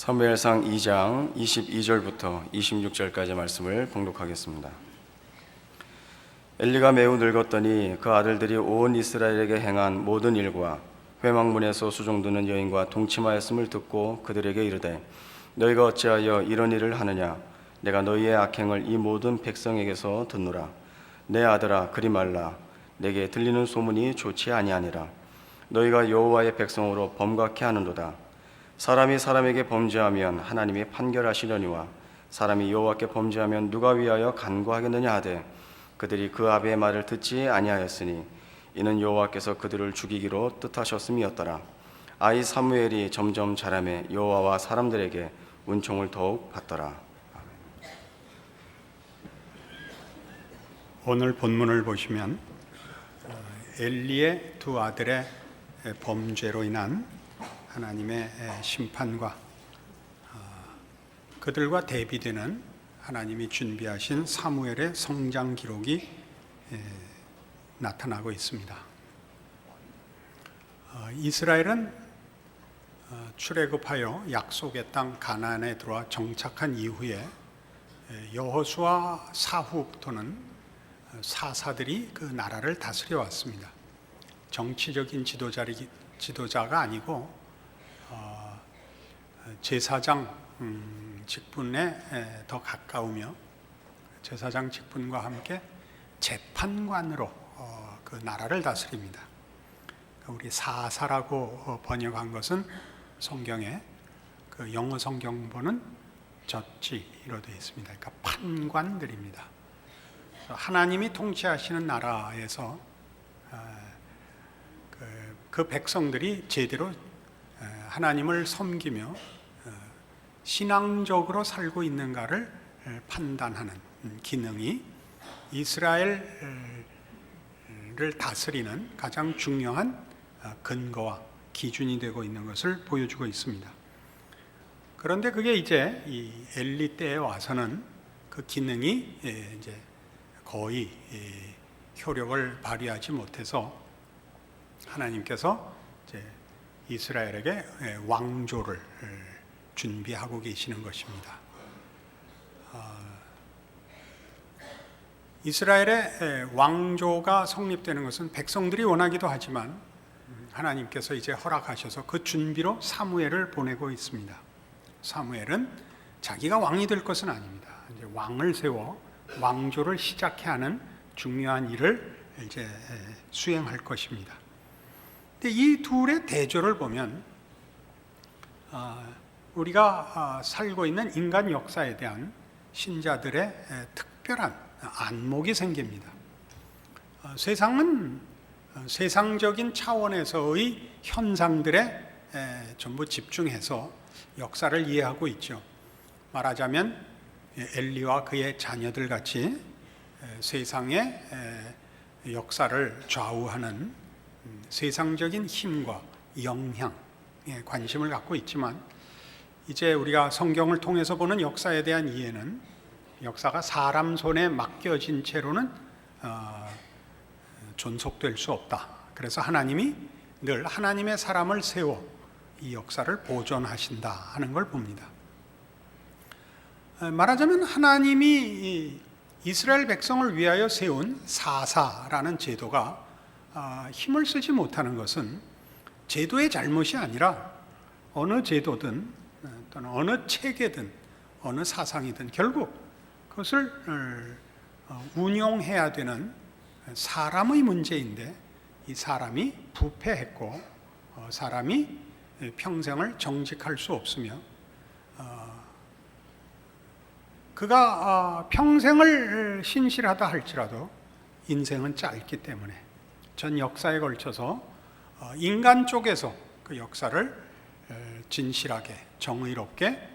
사무엘상 2장 22절부터 26절까지 말씀을 봉독하겠습니다. 엘리가 매우 늙었더니 그 아들들이 온 이스라엘에게 행한 모든 일과 회막문에서 수종드는 여인과 동침하였음을 듣고 그들에게 이르되 너희가 어찌하여 이런 일을 하느냐? 내가 너희의 악행을 이 모든 백성에게서 듣노라. 내 아들아 그리 말라. 내게 들리는 소문이 좋지 아니하니라. 너희가 여호와의 백성으로 범각케 하는도다. 사람이 사람에게 범죄하면 하나님이 판결하시려니와 사람이 여호와께 범죄하면 누가 위하여 간구하겠느냐 하되 그들이 그 아비의 말을 듣지 아니하였으니 이는 여호와께서 그들을 죽이기로 뜻하셨음이었더라. 아이 사무엘이 점점 자라매 여호와와 사람들에게 은총을 더욱 받더라. 오늘 본문을 보시면 엘리의 두 아들의 범죄로 인한 하나님의 심판과 그들과 대비되는 하나님이 준비하신 사무엘의 성장 기록이 나타나고 있습니다. 이스라엘은 출애굽하여 약속의 땅 가나안에 들어와 정착한 이후에 여호수아 사후부터는 사사들이 그 나라를 다스려 왔습니다. 정치적인 지도자가 아니고 제사장 직분에 더 가까우며 제사장 직분과 함께 재판관으로 그 나라를 다스립니다. 우리 사사라고 번역한 것은 성경에 그 영어 성경본은 저지로 되어 있습니다. 그러니까 판관들입니다. 하나님이 통치하시는 나라에서 그 백성들이 제대로 하나님을 섬기며 신앙적으로 살고 있는가를 판단하는 기능이 이스라엘을 다스리는 가장 중요한 근거와 기준이 되고 있는 것을 보여주고 있습니다. 그런데 그게 이제 이 엘리 때에 와서는 그 기능이 이제 거의 효력을 발휘하지 못해서 하나님께서 이제 이스라엘에게 왕조를 준비하고 계시는 것입니다. 이스라엘의 왕조가 성립되는 것은 백성들이 원하기도 하지만 하나님께서 이제 허락하셔서 그 준비로 사무엘을 보내고 있습니다. 사무엘은 자기가 왕이 될 것은 아닙니다. 이제 왕을 세워 왕조를 시작해 하는 중요한 일을 이제 수행할 것입니다. 근데 이 둘의 대조를 보면 우리가 살고 있는 인간 역사에 대한 신자들의 특별한 안목이 생깁니다. 세상은 세상적인 차원에서의 현상들에 전부 집중해서 역사를 이해하고 있죠. 말하자면 엘리와 그의 자녀들 같이 세상의 역사를 좌우하는 세상적인 힘과 영향에 관심을 갖고 있지만 이제 우리가 성경을 통해서 보는 역사에 대한 이해는 역사가 사람 손에 맡겨진 채로는 존속될 수 없다. 그래서 하나님이 늘 하나님의 사람을 세워 이 역사를 보존하신다 하는 걸 봅니다. 말하자면 하나님이 이스라엘 백성을 위하여 세운 사사라는 제도가 힘을 쓰지 못하는 것은 제도의 잘못이 아니라 어느 제도든 또는 어느 체계든 어느 사상이든 결국 그것을 운용해야 되는 사람의 문제인데 이 사람이 부패했고 사람이 평생을 정직할 수 없으며 그가 평생을 신실하다 할지라도 인생은 짧기 때문에 전 역사에 걸쳐서 인간 쪽에서 그 역사를 진실하게 정의롭게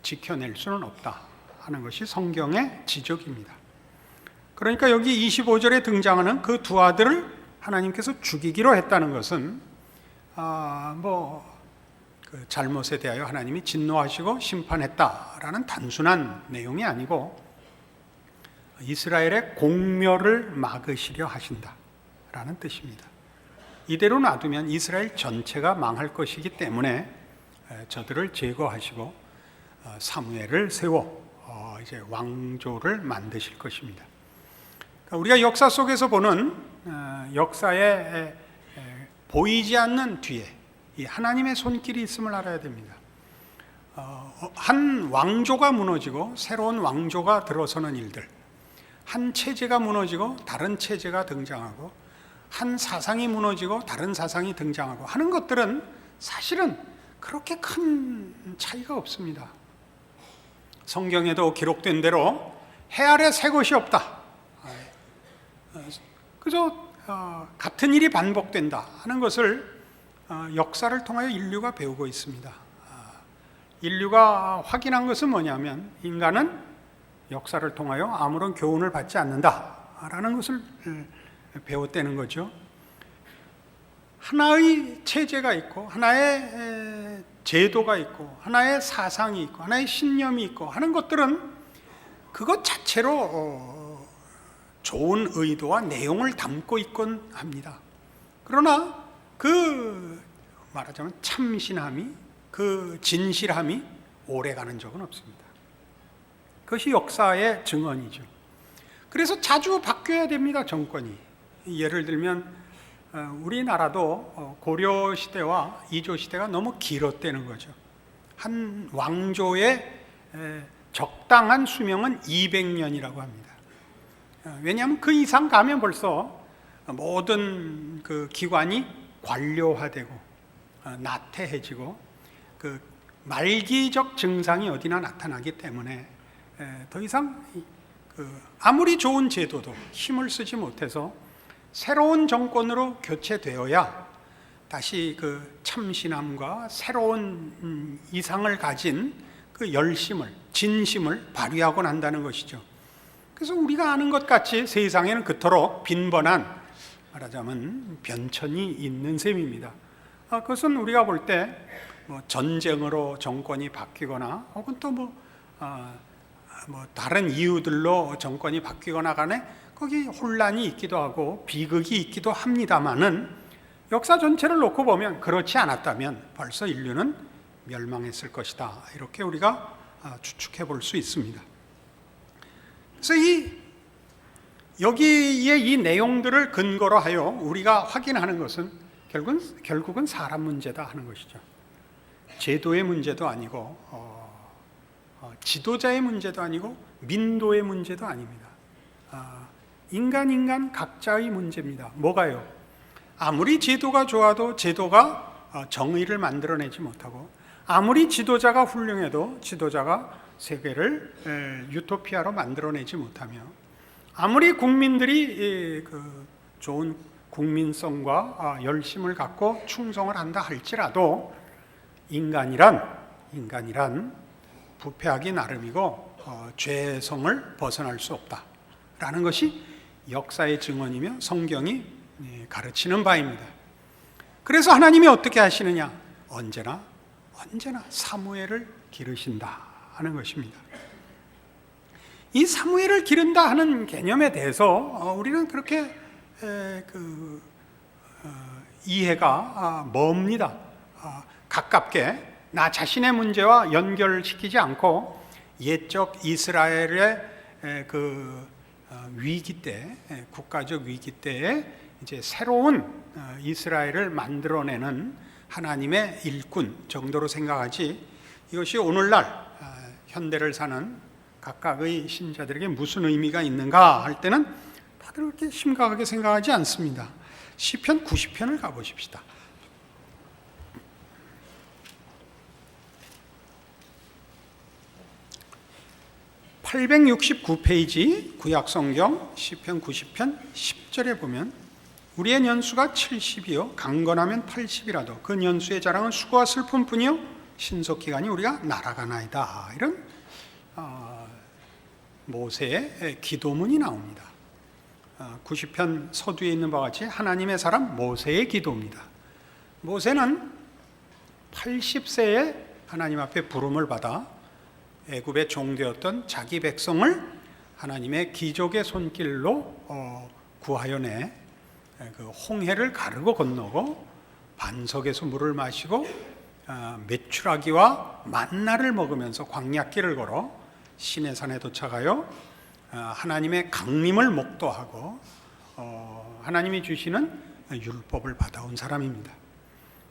지켜낼 수는 없다 하는 것이 성경의 지적입니다. 그러니까 여기 25절에 등장하는 그 두 아들을 하나님께서 죽이기로 했다는 것은 그 잘못에 대하여 하나님이 진노하시고 심판했다라는 단순한 내용이 아니고 이스라엘의 공멸을 막으시려 하신다라는 뜻입니다. 이대로 놔두면 이스라엘 전체가 망할 것이기 때문에 저들을 제거하시고 사무엘을 세워 이제 왕조를 만드실 것입니다. 그러니까 우리가 역사 속에서 보는 역사에 보이지 않는 뒤에 이 하나님의 손길이 있음을 알아야 됩니다. 한 왕조가 무너지고 새로운 왕조가 들어서는 일들, 한 체제가 무너지고 다른 체제가 등장하고 한 사상이 무너지고 다른 사상이 등장하고 하는 것들은 사실은 그렇게 큰 차이가 없습니다. 성경에도 기록된 대로 해 아래 새 것이 없다. 그저 같은 일이 반복된다 하는 것을 역사를 통하여 인류가 배우고 있습니다. 인류가 확인한 것은 뭐냐면 인간은 역사를 통하여 아무런 교훈을 받지 않는다라는 것을 배웠다는 거죠. 하나의 체제가 있고 하나의 제도가 있고 하나의 사상이 있고 하나의 신념이 있고 하는 것들은 그것 자체로 좋은 의도와 내용을 담고 있곤 합니다. 그러나 그 말하자면 참신함이, 그 진실함이 오래가는 적은 없습니다. 그것이 역사의 증언이죠. 그래서 자주 바뀌어야 됩니다, 정권이. 예를 들면 우리나라도 고려 시대와 이조 시대가 너무 길었다는 거죠. 한 왕조의 적당한 수명은 200년이라고 합니다. 왜냐하면 그 이상 가면 벌써 모든 그 기관이 관료화되고 나태해지고 그 말기적 증상이 어디나 나타나기 때문에 더 이상 아무리 좋은 제도도 힘을 쓰지 못해서 새로운 정권으로 교체되어야 다시 그 참신함과 새로운 이상을 가진 그 열심을, 진심을 발휘하곤 한다는 것이죠. 그래서 우리가 아는 것 같이 세상에는 그토록 빈번한, 말하자면 변천이 있는 셈입니다. 그것은 우리가 볼 때 뭐 전쟁으로 정권이 바뀌거나 혹은 또 뭐 다른 이유들로 정권이 바뀌거나 간에 거기 혼란이 있기도 하고 비극이 있기도 합니다마는 역사 전체를 놓고 보면 그렇지 않았다면 벌써 인류는 멸망했을 것이다. 이렇게 우리가 추측해 볼 수 있습니다. 그래서 여기에 이 내용들을 근거로 하여 우리가 확인하는 것은 결국은 사람 문제다 하는 것이죠. 제도의 문제도 아니고 지도자의 문제도 아니고 민도의 문제도 아닙니다. 인간 각자의 문제입니다. 뭐가요? 아무리 제도가 좋아도 제도가 정의를 만들어내지 못하고 아무리 지도자가 훌륭해도 지도자가 세계를 유토피아로 만들어내지 못하며 아무리 국민들이 그 좋은 국민성과 열심을 갖고 충성을 한다 할지라도 인간이란 부패하기 나름이고 죄성을 벗어날 수 없다라는 것이 역사의 증언이며 성경이 가르치는 바입니다. 그래서 하나님이 어떻게 하시느냐? 언제나 사무엘을 기르신다 하는 것입니다. 이 사무엘을 기른다 하는 개념에 대해서 우리는 그렇게 이해가 멉니다. 가깝게 나 자신의 문제와 연결시키지 않고 옛적 이스라엘의 그 위기 때, 국가적 위기 때에 이제 새로운 이스라엘을 만들어내는 하나님의 일꾼 정도로 생각하지, 이것이 오늘날 현대를 사는 각각의 신자들에게 무슨 의미가 있는가 할 때는 다들 그렇게 심각하게 생각하지 않습니다. 시편 90편을 가보십시다. 869페이지 구약성경 시편 90편 10절에 보면 우리의 년수가 70이요 강건하면 80이라도 그 년수의 자랑은 수고와 슬픔뿐이요 신속기간이 우리가 날아가나이다. 이런 모세의 기도문이 나옵니다. 90편 서두에 있는 바와 같이 하나님의 사람 모세의 기도입니다. 모세는 80세에 하나님 앞에 부름을 받아 애굽의 종되었던 자기 백성을 하나님의 기적의 손길로 구하여 내 그 홍해를 가르고 건너고 반석에서 물을 마시고 메추라기와 만나를 먹으면서 광야길을 걸어 시내산에 도착하여 하나님의 강림을 목도하고 하나님이 주시는 율법을 받아온 사람입니다.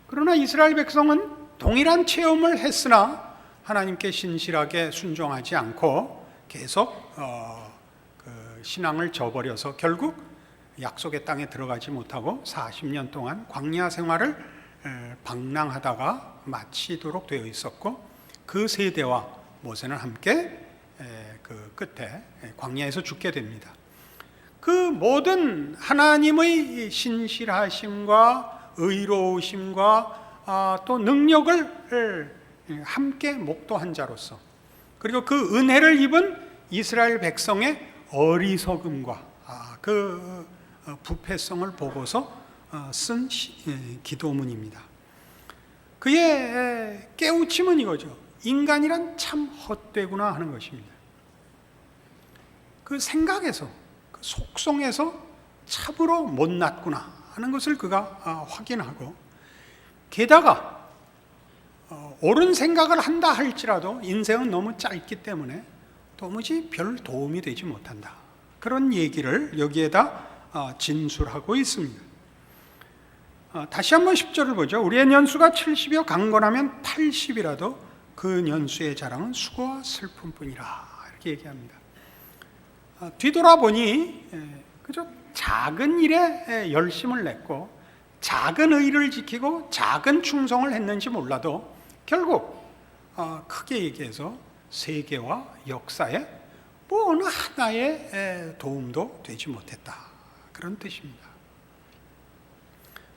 그러나 이스라엘 백성은 동일한 체험을 했으나 하나님께 신실하게 순종하지 않고 계속 그 신앙을 저버려서 결국 약속의 땅에 들어가지 못하고 40년 동안 광야 생활을 방랑하다가 마치도록 되어 있었고, 그 세대와 모세는 함께 그 끝에 광야에서 죽게 됩니다. 그 모든 하나님의 신실하심과 의로우심과 또 능력을 함께 목도한 자로서, 그리고 그 은혜를 입은 이스라엘 백성의 어리석음과 그 부패성을 보고서 쓴 기도문입니다. 그의 깨우침은 이거죠. 인간이란 참 헛되구나 하는 것입니다. 그 생각에서, 그 속성에서 참으로 못났구나 하는 것을 그가 확인하고, 게다가 옳은 생각을 한다 할지라도 인생은 너무 짧기 때문에 도무지 별 도움이 되지 못한다, 그런 얘기를 여기에다 진술하고 있습니다. 다시 한번 10절을 보죠. 우리의 년수가 70이요 강건하면 80이라도 그 년수의 자랑은 수고와 슬픔뿐이라, 이렇게 얘기합니다. 뒤돌아보니 그저 작은 일에 열심을 냈고 작은 의를 지키고 작은 충성을 했는지 몰라도 결국 크게 얘기해서 세계와 역사에 뭐 어느 하나의 도움도 되지 못했다, 그런 뜻입니다.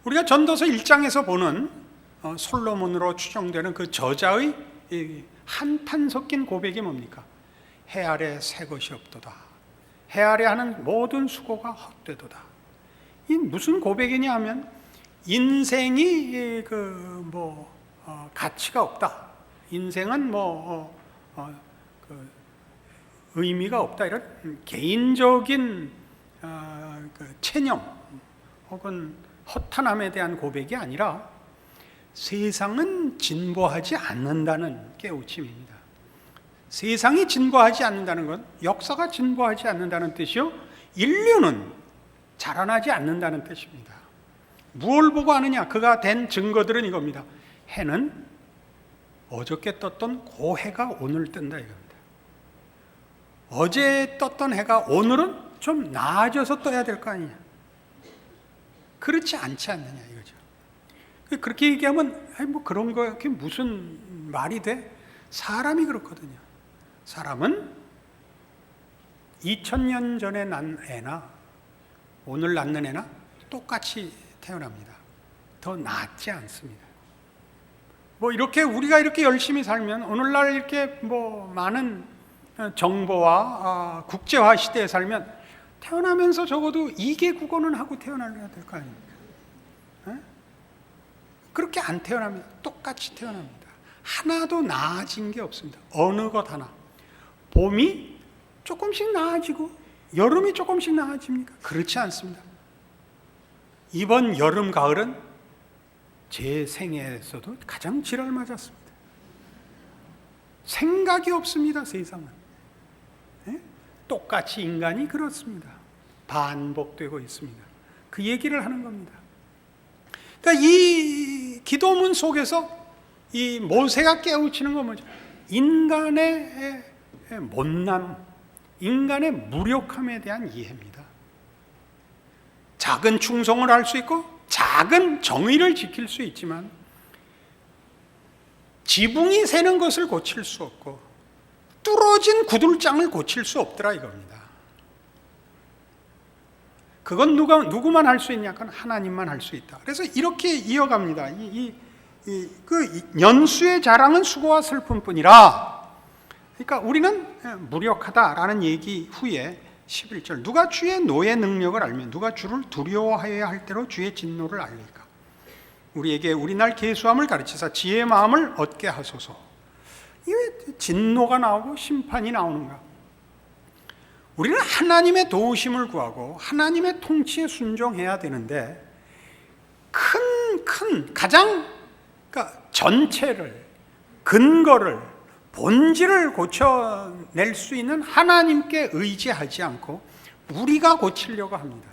우리가 전도서 1장에서 보는 솔로몬으로 추정되는 그 저자의 한탄 섞인 고백이 뭡니까? 해 아래 새 것이 없도다. 해 아래 하는 모든 수고가 헛되도다. 이 무슨 고백이냐 하면 인생이 가치가 없다. 인생은 의미가 없다. 이런 개인적인 체념 혹은 허탄함에 대한 고백이 아니라 세상은 진보하지 않는다는 깨우침입니다. 세상이 진보하지 않는다는 건 역사가 진보하지 않는다는 뜻이요, 인류는 자라나지 않는다는 뜻입니다. 무엇을 보고 아느냐? 그가 된 증거들은 이겁니다. 해는 어저께 떴던 그 해가 오늘 뜬다 이겁니다. 어제 떴던 해가 오늘은 좀 나아져서 떠야 될 거 아니냐? 그렇지 않지 않느냐 이거죠. 그렇게 얘기하면 뭐 그런 거 그게 무슨 말이 돼? 사람이 그렇거든요. 사람은 2000년 전에 난 애나 오늘 낳는 애나 똑같이 태어납니다. 더 낫지 않습니다. 뭐 이렇게 우리가 이렇게 열심히 살면 오늘날 이렇게 뭐 많은 정보와 국제화 시대에 살면 태어나면서 적어도 2개 국어는 하고 태어나야 될 거 아닙니까? 그렇게 안 태어납니다. 똑같이 태어납니다. 하나도 나아진 게 없습니다. 어느 것 하나. 봄이 조금씩 나아지고 여름이 조금씩 나아집니까? 그렇지 않습니다. 이번 여름 가을은 제 생애에서도 가장 지랄 맞았습니다. 생각이 없습니다. 세상은 똑같이 인간이 그렇습니다. 반복되고 있습니다. 그 얘기를 하는 겁니다. 그러니까 이 기도문 속에서 이 모세가 깨우치는 건 뭐죠? 인간의 못남, 인간의 무력함에 대한 이해입니다. 작은 충성을 할 수 있고 작은 정의를 지킬 수 있지만 지붕이 새는 것을 고칠 수 없고 뚫어진 구들장을 고칠 수 없더라 이겁니다. 그건 누구만 할 수 있냐? 그건 하나님만 할 수 있다. 그래서 이렇게 이어갑니다. 그 연수의 자랑은 수고와 슬픔뿐이라. 그러니까 우리는 무력하다라는 얘기 후에 11절, 누가 주의 노의 능력을 알면 누가 주를 두려워하여야 할 대로 주의 진노를 알리까? 우리에게 우리날 계수함을 가르치사 지혜의 마음을 얻게 하소서. 왜 진노가 나오고 심판이 나오는가? 우리는 하나님의 도우심을 구하고 하나님의 통치에 순종해야 되는데 가장 그러니까 전체를, 근거를, 본질을 고쳐낼 수 있는 하나님께 의지하지 않고 우리가 고치려고 합니다.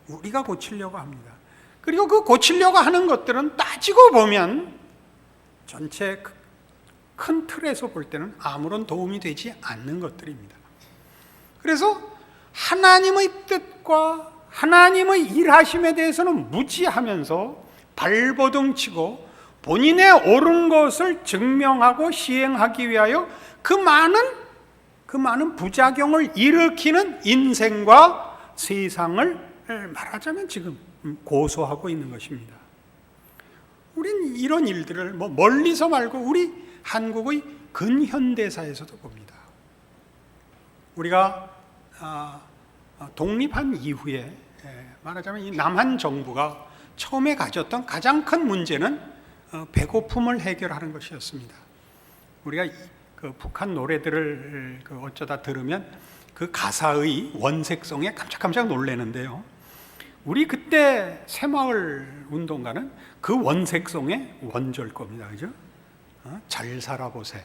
우리가 고치려고 합니다. 그리고 그 고치려고 하는 것들은 따지고 보면 전체 큰 틀에서 볼 때는 아무런 도움이 되지 않는 것들입니다. 그래서 하나님의 뜻과 하나님의 일하심에 대해서는 무지하면서 발버둥 치고 본인의 옳은 것을 증명하고 시행하기 위하여 그 많은 부작용을 일으키는 인생과 세상을 말하자면 지금 고소하고 있는 것입니다. 우린 이런 일들을 멀리서 말고 우리 한국의 근현대사에서도 봅니다. 우리가 독립한 이후에 말하자면 이 남한 정부가 처음에 가졌던 가장 큰 문제는 배고픔을 해결하는 것이었습니다. 우리가 그 북한 노래들을 어쩌다 들으면 그 가사의 원색성에 깜짝깜짝 놀라는데요. 우리 그때 새마을 운동가는 그 원색성의 원조일 겁니다. 그죠? 잘 살아보세.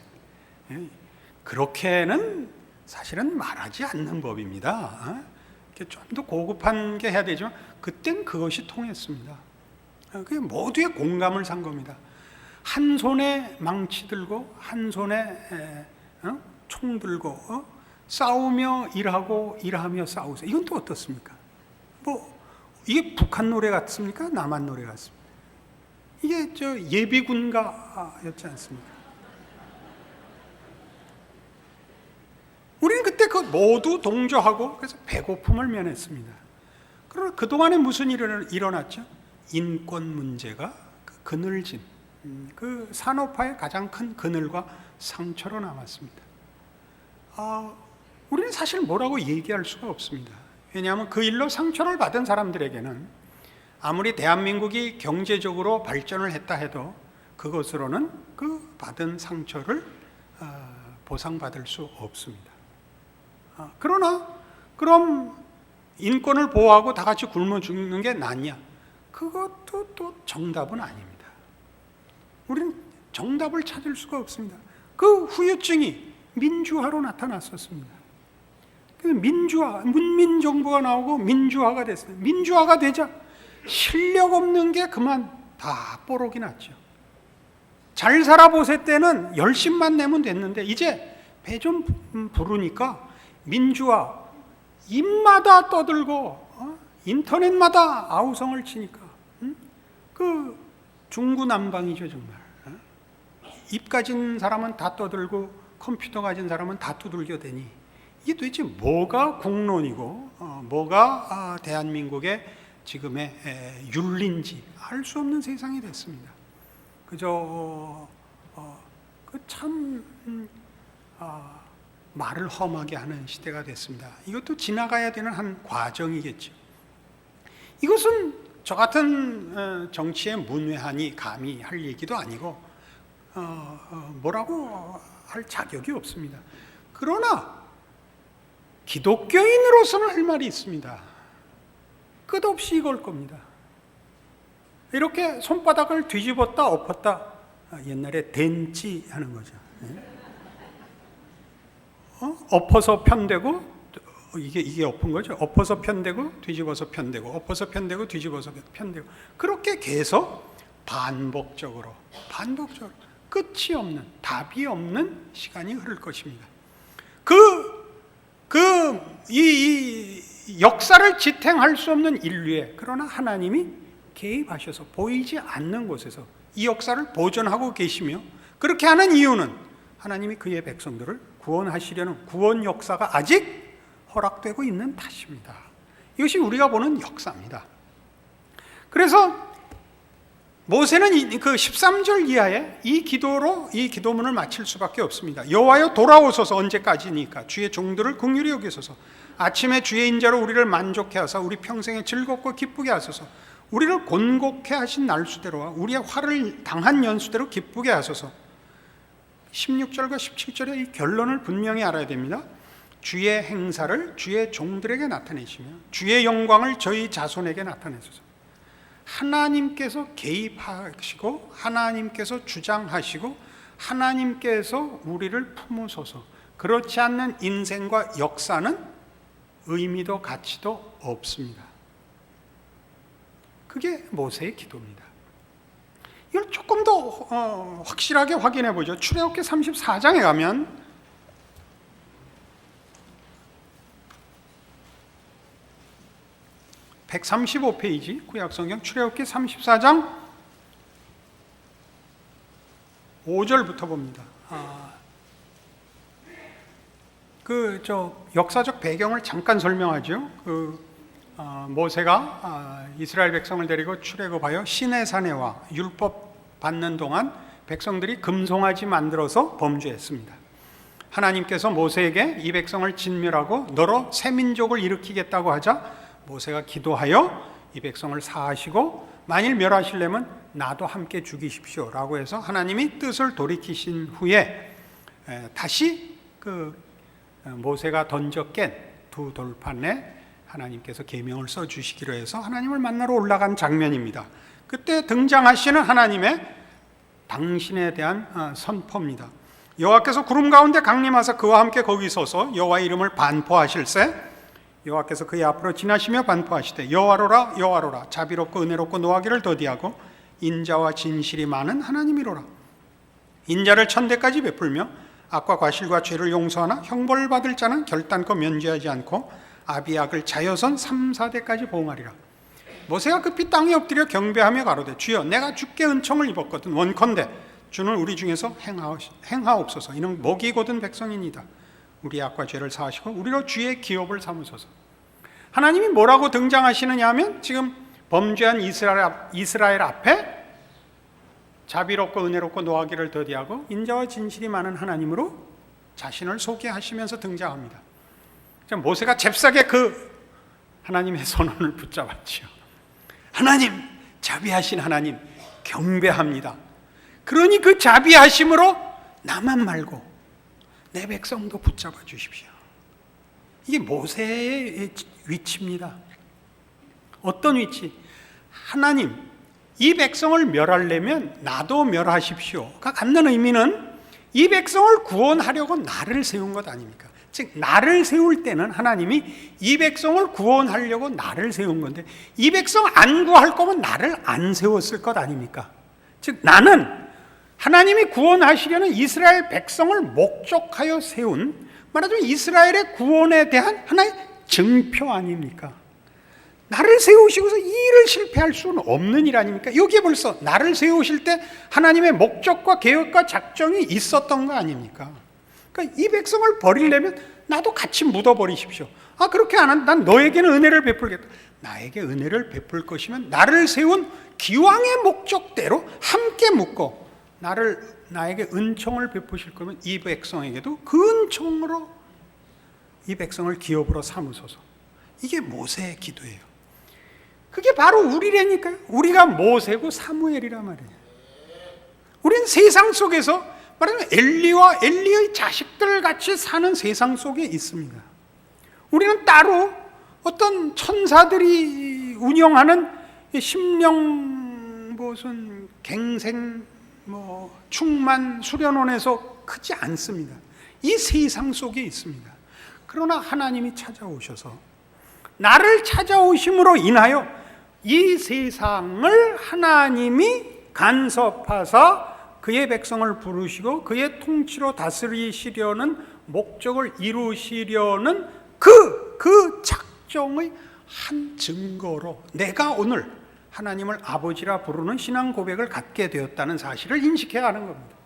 그렇게는 사실은 말하지 않는 법입니다. 좀 더 고급한 게 해야 되지만 그땐 그것이 통했습니다. 그게 모두의 공감을 산 겁니다. 한 손에 망치 들고 한 손에 총 들고 싸우며 일하고 일하며 싸우세요. 이건 또 어떻습니까? 이게 북한 노래 같습니까? 남한 노래 같습니까? 이게 예비군가였지 않습니까? 우리는 그때 모두 동조하고 그래서 배고픔을 면했습니다. 그러나 그동안에 무슨 일이 일어났죠? 인권 문제가 그늘진 그 산업화의 가장 큰 그늘과 상처로 남았습니다. 우리는 사실 뭐라고 얘기할 수가 없습니다. 왜냐하면 그 일로 상처를 받은 사람들에게는 아무리 대한민국이 경제적으로 발전을 했다 해도 그것으로는 그 받은 상처를 보상받을 수 없습니다. 그러나 그럼 인권을 보호하고 다 같이 굶어 죽는 게 낫냐? 그것도 또 정답은 아닙니다. 우리는 정답을 찾을 수가 없습니다. 그 후유증이 민주화로 나타났었습니다. 문민정부가 나오고 민주화가 됐어요. 민주화가 되자 실력 없는 게 그만 다 뽀록이 났죠. 잘 살아보세 때는 열심만 내면 됐는데 이제 배 좀 부르니까 민주화 입마다 떠들고 인터넷마다 아우성을 치니까 그 중구난방이죠 정말. 입 가진 사람은 다 떠들고 컴퓨터 가진 사람은 다 두들겨 대니 이게 도대체 뭐가 국론이고 뭐가 대한민국의 지금의 윤리인지 알 수 없는 세상이 됐습니다. 그저 말을 험하게 하는 시대가 됐습니다. 이것도 지나가야 되는 한 과정이겠죠. 이것은 저 같은 정치의 문외한이 감히 할 얘기도 아니고 뭐라고 할 자격이 없습니다. 그러나 기독교인으로서는 할 말이 있습니다. 끝없이 이걸 겁니다. 이렇게 손바닥을 뒤집었다 엎었다 옛날에 댄지 하는 거죠. 엎어서 편대고 이게 엎은 거죠. 엎어서 편대고 뒤집어서 편대고 엎어서 편대고 뒤집어서 편대고 그렇게 계속 반복적으로 끝이 없는 답이 없는 시간이 흐를 것입니다. 이 역사를 지탱할 수 없는 인류에 그러나 하나님이 개입하셔서 보이지 않는 곳에서 이 역사를 보존하고 계시며 그렇게 하는 이유는 하나님이 그의 백성들을 구원하시려는 구원 역사가 아직 허락되고 있는 탓입니다. 이것이 우리가 보는 역사입니다. 그래서 모세는 그 13절 이하에 이 기도문을 마칠 수밖에 없습니다. 여호와여 돌아오소서. 언제까지니까 주의 종들을 긍휼히 여기소서. 아침에 주의 인자로 우리를 만족해 하사 우리 평생에 즐겁고 기쁘게 하소서. 우리를 곤곡해 하신 날수대로와 우리의 화를 당한 연수대로 기쁘게 하소서. 16절과 17절의 이 결론을 분명히 알아야 됩니다. 주의 행사를 주의 종들에게 나타내시며 주의 영광을 저희 자손에게 나타내소서. 하나님께서 개입하시고 하나님께서 주장하시고 하나님께서 우리를 품으소서. 그렇지 않는 인생과 역사는 의미도 가치도 없습니다. 그게 모세의 기도입니다. 이걸 조금 더 확실하게 확인해 보죠. 출애굽기 34장에 가면 135페이지 구약성경 출애굽기 34장 5절부터 봅니다. 역사적 배경을 잠깐 설명하죠. 모세가 이스라엘 백성을 데리고 출애굽하여 시내산에 와 율법 받는 동안 백성들이 금송아지 만들어서 범죄했습니다. 하나님께서 모세에게 이 백성을 진멸하고 너로 새 민족을 일으키겠다고 하자 모세가 기도하여 이 백성을 사하시고 만일 멸하시려면 나도 함께 죽이십시오 라고 해서 하나님이 뜻을 돌이키신 후에 다시 모세가 던져 깬 두 돌판에 하나님께서 계명을 써주시기로 해서 하나님을 만나러 올라간 장면입니다. 그때 등장하시는 하나님의 당신에 대한 선포입니다. 여호와께서 구름 가운데 강림하사 그와 함께 거기 서서 여호와의 이름을 반포하실세 여호와께서 그의 앞으로 지나시며 반포하시되 여호와로라 여호와로라 자비롭고 은혜롭고 노하기를 더디하고 인자와 진실이 많은 하나님이로라. 인자를 천대까지 베풀며 악과 과실과 죄를 용서하나 형벌을 받을 자는 결단코 면제하지 않고 아비악을 자여선 3, 4대까지 보응하리라. 모세가 급히 땅에 엎드려 경배하며 가로되 주여 내가 주께 은총을 입었거든 원컨대 주는 우리 중에서 행하옵소서. 이는 목이 곧은 백성이니이다. 우리 악과 죄를 사하시고 우리로 주의 기업을 삼으소서. 하나님이 뭐라고 등장하시느냐 하면 지금 범죄한 이스라엘 앞에 자비롭고 은혜롭고 노하기를 더디하고 인자와 진실이 많은 하나님으로 자신을 소개하시면서 등장합니다. 모세가 잽싸게 하나님의 선언을 붙잡았죠. 하나님, 자비하신 하나님 경배합니다. 그러니 그 자비하심으로 나만 말고 내 백성도 붙잡아 주십시오. 이게 모세의 위치입니다. 어떤 위치? 하나님, 이 백성을 멸하려면 나도 멸하십시오가 갖는 의미는 이 백성을 구원하려고 나를 세운 것 아닙니까? 즉 나를 세울 때는 하나님이 이 백성을 구원하려고 나를 세운 건데 이 백성 안 구할 거면 나를 안 세웠을 것 아닙니까? 즉 나는 하나님이 구원하시려는 이스라엘 백성을 목적하여 세운 말하자면 이스라엘의 구원에 대한 하나의 증표 아닙니까? 나를 세우시고서 이 일을 실패할 수는 없는 일 아닙니까? 여기에 벌써 나를 세우실 때 하나님의 목적과 계획과 작정이 있었던 거 아닙니까? 그러니까 이 백성을 버리려면 나도 같이 묻어버리십시오. 그렇게 안 한다. 난 너에게는 은혜를 베풀겠다. 나에게 은혜를 베풀 것이면 나를 세운 기왕의 목적대로 함께 묻고 나에게 은총을 베푸실 거면 이 백성에게도 그 은총으로 이 백성을 기업으로 삼으소서. 이게 모세의 기도예요. 그게 바로 우리라니까요. 우리가 모세고 사무엘이란 말이에요. 우리는 세상 속에서 말하면 엘리와 엘리의 자식들 같이 사는 세상 속에 있습니다. 우리는 따로 어떤 천사들이 운영하는 심령 무슨 갱생 충만 수련원에서 크지 않습니다. 이 세상 속에 있습니다. 그러나 하나님이 찾아오셔서 나를 찾아오심으로 인하여 이 세상을 하나님이 간섭하사 그의 백성을 부르시고 그의 통치로 다스리시려는 목적을 이루시려는 그 작정의 한 증거로 내가 오늘 하나님을 아버지라 부르는 신앙 고백을 갖게 되었다는 사실을 인식해야 하는 겁니다.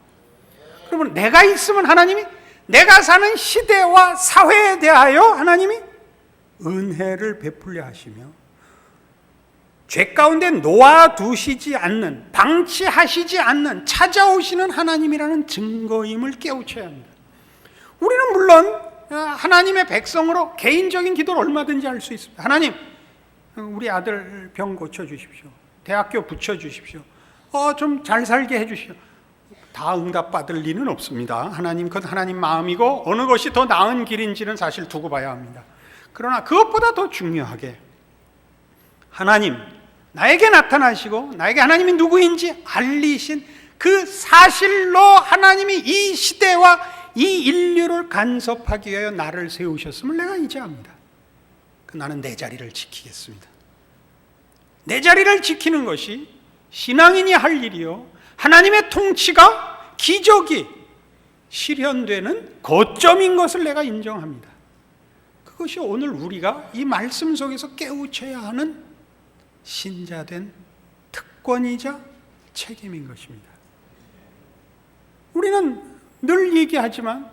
그러면 내가 있으면 하나님이 내가 사는 시대와 사회에 대하여 하나님이 은혜를 베풀려 하시며 죄 가운데 놓아두시지 않는, 방치하시지 않는 찾아오시는 하나님이라는 증거임을 깨우쳐야 합니다. 우리는 물론 하나님의 백성으로 개인적인 기도를 얼마든지 할 수 있습니다. 하나님, 우리 아들 병 고쳐주십시오. 대학교 붙여주십시오. 좀 잘 살게 해주십시오. 다 응답받을 리는 없습니다. 하나님, 그건 하나님 마음이고 어느 것이 더 나은 길인지는 사실 두고 봐야 합니다. 그러나 그것보다 더 중요하게 하나님, 나에게 나타나시고 나에게 하나님이 누구인지 알리신 그 사실로 하나님이 이 시대와 이 인류를 간섭하기 위하여 나를 세우셨음을 내가 이제 압니다. 나는 내 자리를 지키겠습니다. 내 자리를 지키는 것이 신앙인이 할 일이요, 하나님의 통치가, 기적이 실현되는 거점인 것을 내가 인정합니다. 그것이 오늘 우리가 이 말씀 속에서 깨우쳐야 하는 신자된 특권이자 책임인 것입니다. 우리는 늘 얘기하지만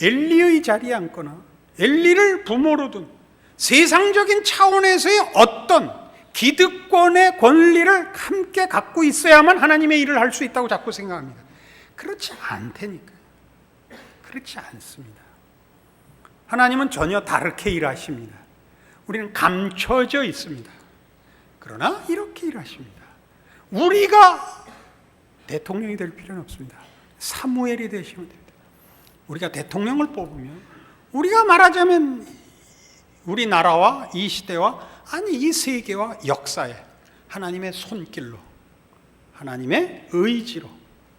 엘리의 자리에 앉거나 엘리를 부모로 둔 세상적인 차원에서의 어떤 기득권의 권리를 함께 갖고 있어야만 하나님의 일을 할 수 있다고 자꾸 생각합니다. 그렇지 않다니까요. 그렇지 않습니다. 하나님은 전혀 다르게 일하십니다. 우리는 감춰져 있습니다. 그러나 이렇게 일하십니다. 우리가 대통령이 될 필요는 없습니다. 사무엘이 되시면 됩니다. 우리가 대통령을 뽑으면 우리가 말하자면 우리나라와 이 시대와, 아니 이 세계와 역사에 하나님의 손길로, 하나님의 의지로,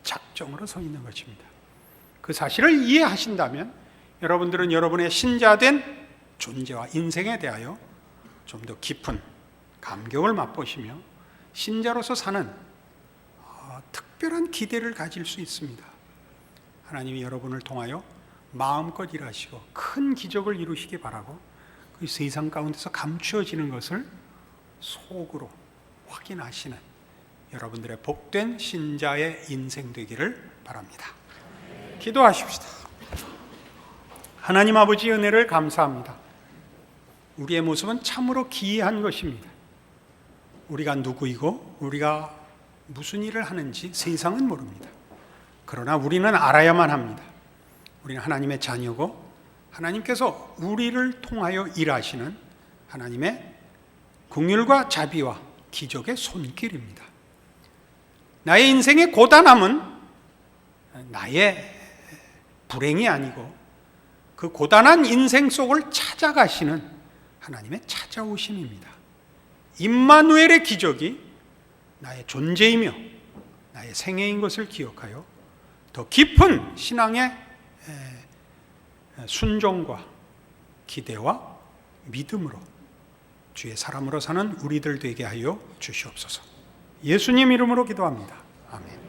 작정으로 서 있는 것입니다. 그 사실을 이해하신다면 여러분들은 여러분의 신자된 존재와 인생에 대하여 좀 더 깊은 감격을 맛보시며 신자로서 사는 특별한 기대를 가질 수 있습니다. 하나님이 여러분을 통하여 마음껏 일하시고 큰 기적을 이루시기 바라고, 그 세상 가운데서 감추어지는 것을 속으로 확인하시는 여러분들의 복된 신자의 인생 되기를 바랍니다. 기도하십시다. 하나님 아버지 은혜를 감사합니다. 우리의 모습은 참으로 기이한 것입니다. 우리가 누구이고 우리가 무슨 일을 하는지 세상은 모릅니다. 그러나 우리는 알아야만 합니다. 우리는 하나님의 자녀고 하나님께서 우리를 통하여 일하시는 하나님의 긍휼과 자비와 기적의 손길입니다. 나의 인생의 고단함은 나의 불행이 아니고 그 고단한 인생 속을 찾아가시는 하나님의 찾아오심입니다. 임마누엘의 기적이 나의 존재이며 나의 생애인 것을 기억하여 더 깊은 신앙의 순종과 기대와 믿음으로 주의 사람으로 사는 우리들 되게 하여 주시옵소서. 예수님 이름으로 기도합니다. 아멘.